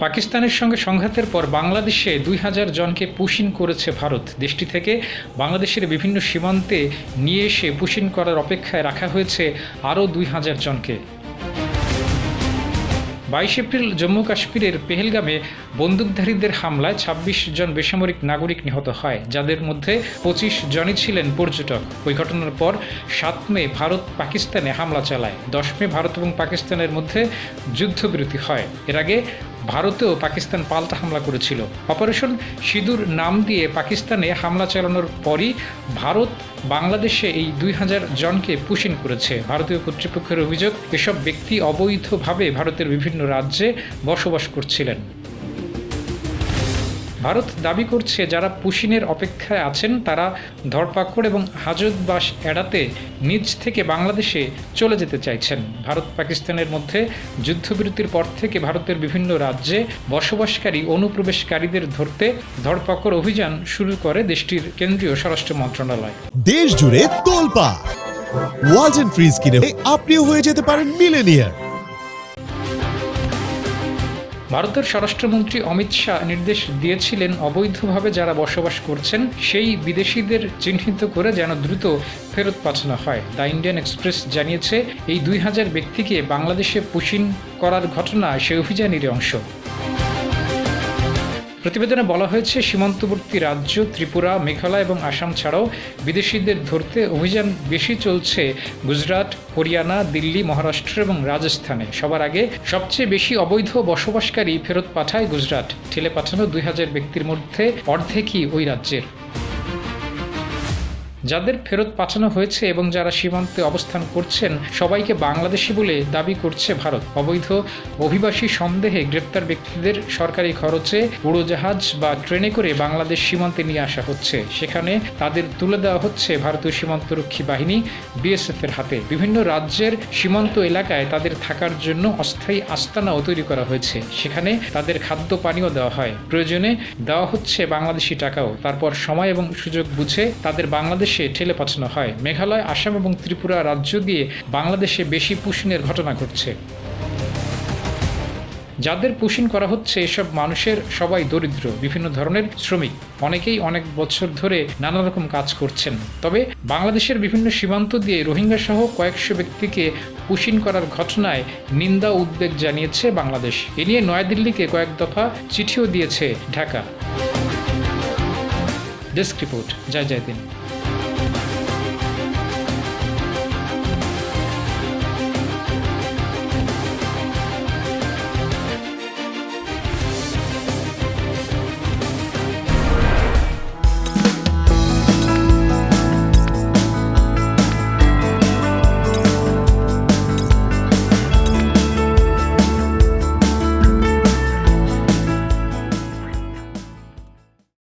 পাকিস্তানের সঙ্গে সংঘাতের পর বাংলাদেশে ২,০০০ জনকে পুশিন করেছে ভারত। দেশটি থেকে বাংলাদেশের বিভিন্ন সীমান্তে নিয়ে এসে পুশিন করার অপেক্ষায় রাখা হয়েছে আরও ২,০০০ জনকে। ২২ এপ্রিল জম্মু কাশ্মীরের পেহেলগামে বন্দুকধারীদের হামলায় ২৬ জন বেসামরিক নাগরিক নিহত হয়, যাদের মধ্যে ২৫ জনই ছিলেন পর্যটক। ওই ঘটনার পর ৭ মে ভারত পাকিস্তানে হামলা চালায়। ১০ মে ভারত এবং পাকিস্তানের মধ্যে যুদ্ধবিরতি হয়। এর আগে ভারতেও পাকিস্তান পাল্টা হামলা করেছিল। অপারেশন সিঁদুর নাম দিয়ে পাকিস্তানে হামলা চালানোর পরই ভারত বাংলাদেশে এই ২,০০০ জনকে পুশিন করেছে। ভারতীয় কর্তৃপক্ষের অভিযোগ, এসব ব্যক্তি অবৈধভাবে ভারতের বিভিন্ন রাজ্যে বসবাস করছিলেন। ভারত দাবি করছে, যারা পুশিনের অপেক্ষায় আছেন তারা ধরপাকড় এবং হাজতবাস এড়াতে নিজ থেকে বাংলাদেশে চলে যেতে চাইছেন। ভারত পাকিস্তানের মধ্যে যুদ্ধবিরতির পর থেকে ভারতের বিভিন্ন রাজ্যে বসবাসকারী অনুপ্রবেশকারীদের ধরতে ধরপাকড় অভিযান শুরু করে দেশটির কেন্দ্রীয় স্বরাষ্ট্র মন্ত্রণালয়। দেশ জুড়ে তোলপাড় ওয়ালটন ফ্রিজ কিনে আপনিও হয়ে যেতে পারেন মিলেনিয়ার। ভারতের স্বরাষ্ট্রমন্ত্রী অমিত শাহ নির্দেশ দিয়েছিলেন, অবৈধভাবে যারা বসবাস করছেন সেই বিদেশিদের চিহ্নিত করে যেন দ্রুত ফেরত পাঠানো হয়। দ্য ইন্ডিয়ান এক্সপ্রেস জানিয়েছে, এই ২,০০০ ব্যক্তিকে বাংলাদেশে পুশিন করার ঘটনা সেই অভিযানেরই অংশ। প্রতিবেদনে বলা হয়েছে, সীমান্তবর্তী রাজ্য ত্রিপুরা, মেঘালয় এবং আসাম ছাড়াও বিদেশিদের ধরতে অভিযান বেশি চলছে গুজরাট, হরিয়ানা, দিল্লি, মহারাষ্ট্র এবং রাজস্থানে। সবার আগে সবচেয়ে বেশি অবৈধ বসবাসকারী ফেরত পাঠায় গুজরাট। ঠেলে পাঠানো ২,০০০ ব্যক্তির মধ্যে অর্ধেকই ওই রাজ্যের। যাদের ফেরত পাঠানো হয়েছে এবং যারা সীমান্তে অবস্থান করছেন সবাইকে বাংলাদেশি বলে দাবি করছে ভারত। অবৈধ অভিবাসী সন্দেহে গ্রেপ্তার ব্যক্তিদের সরকারি খরচে উড়োজাহাজ বা ট্রেনে করে বাংলাদেশ সীমান্তে নিয়ে আসা হচ্ছে। সেখানে তাদের তুলে দেওয়া হচ্ছে ভারতীয় সীমান্তরক্ষী বাহিনী BSF এর হাতে। বিভিন্ন রাজ্যের সীমান্ত এলাকায় তাদের থাকার জন্য অস্থায়ী আস্তানাও তৈরি করা হয়েছে। সেখানে তাদের খাদ্য পানীয় দেওয়া হয়, প্রয়োজনে দেওয়া হচ্ছে বাংলাদেশি টাকাও। তারপর সময় এবং সুযোগ বুঝে তাদের বাংলাদেশ ঠেলে পাঠানো হয়। মেঘালয়, আসাম এবং ত্রিপুরা রাজ্য দিয়ে বাংলাদেশে বেশি পুশিনের ঘটনা ঘটছে। যাদের পুশিন করা হচ্ছে এসব মানুষের সবাই দরিদ্র, বিভিন্ন ধরনের শ্রমিক, অনেকেই অনেক বছর ধরে নানা রকম কাজ করছেন। তবে বাংলাদেশের বিভিন্ন সীমান্ত দিয়ে রোহিঙ্গা সহ কয়েকশো ব্যক্তিকে পুশিন করার ঘটনায় নিন্দা ও উদ্বেগ জানিয়েছে বাংলাদেশ। এ নিয়ে নয়াদিল্লিকে কয়েক দফা চিঠিও দিয়েছে ঢাকা। ডেস্ক রিপোর্ট, জয় জয় দিন।